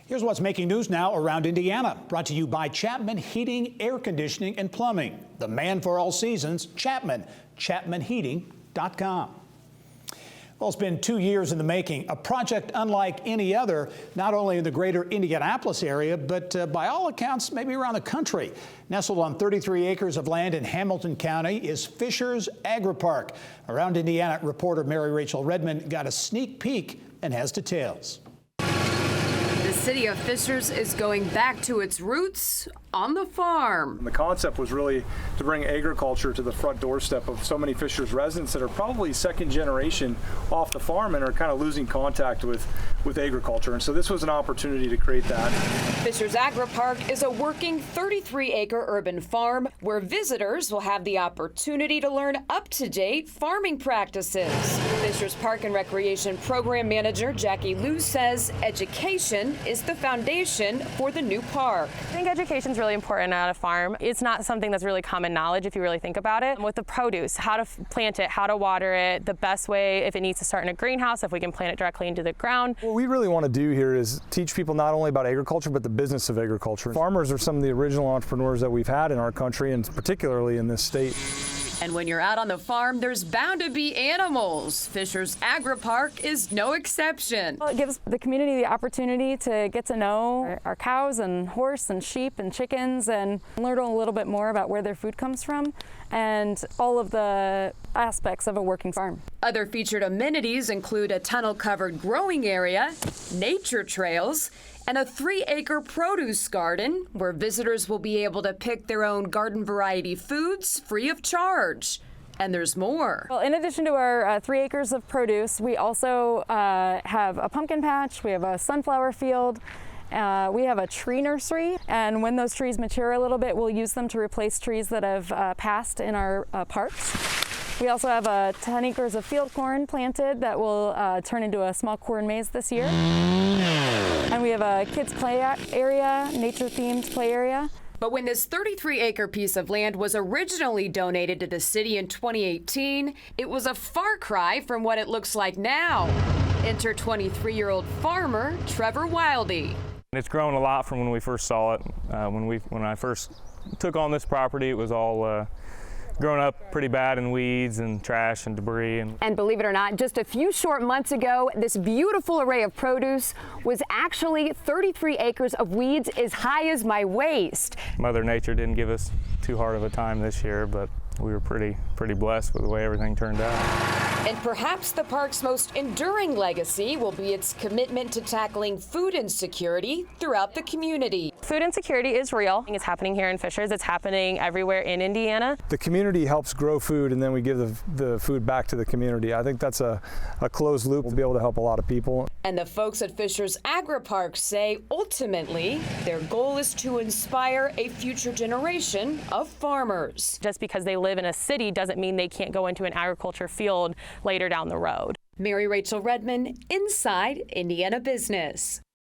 Here's what's making news now around Indiana, brought to you by Chapman Heating, Air Conditioning and Plumbing. The man for all seasons, Chapman, chapmanheating.com. Well, it's been 2 years in the making, a project unlike any other, not only in the greater Indianapolis area, but by all accounts, maybe around the country. Nestled on 33 acres of land in Hamilton County is Fishers AgriPark. Around Indiana, reporter Mary-Rachel Redman got a sneak peek and has details. The city of Fishers is going back to its roots on the farm. The concept was really to bring agriculture to the front doorstep of so many Fishers residents that are probably second generation off the farm and are kind of losing contact with agriculture. And so this was an opportunity to create that. Fishers AgriPark is a working 33-acre urban farm where visitors will have the opportunity to learn up-to-date farming practices. Fishers Park and Recreation Program Manager Jackie LEEUW says education is the foundation for the new park. I think education is really important at a farm. It's not something that's really common knowledge if you really think about it. With the produce, how to plant it, how to water it, the best way, if it needs to start in a greenhouse, if we can plant it directly into the ground. What we really want to do here is teach people not only about agriculture, but the business of agriculture. Farmers are some of the original entrepreneurs that we've had in our country, and particularly in this state. And when you're out on the farm, there's bound to be animals. Fishers AgriPark is no exception. Well, it gives the community the opportunity to get to know our cows and horse and sheep and chickens and learn a little bit more about where their food comes from and all of the aspects of a working farm. Other featured amenities include a tunnel-covered growing area, nature trails, and a 3-acre produce garden where visitors will be able to pick their own garden variety foods free of charge. And there's more. Well, in addition to our 3 acres of produce, we also have a pumpkin patch, we have a sunflower field, we have a tree nursery, and when those trees mature a little bit, we'll use them to replace trees that have passed in our parks. We also have 10 acres of field corn planted that will turn into a small corn maze this year. And we have a kids play area, nature-themed play area. But when this 33-acre piece of land was originally donated to the city in 2018, it was a far cry from what it looks like now. Enter 23-year-old farmer TREVOR WILDEY. It's grown a lot from when we first saw it. When I first took on this property, it was all grown up pretty bad in weeds and trash and debris. And believe it or not, just a few short months ago, this beautiful array of produce was actually 33 acres of weeds as high as my waist. Mother Nature didn't give us too hard of a time this year, but we were pretty blessed with the way everything turned out. And perhaps the park's most enduring legacy will be its commitment to tackling food insecurity throughout the community. Food insecurity is real. It's happening here in Fishers. It's happening everywhere in Indiana. The community helps grow food, and then we give the food back to the community. I think that's a closed loop. We'll be able to help a lot of people. And the folks at Fishers AgriPark say ultimately their goal is to inspire a future generation of farmers. Just because they live in a city doesn't mean they can't go into an agriculture field later down the road. Mary-Rachel Redman, Inside Indiana Business.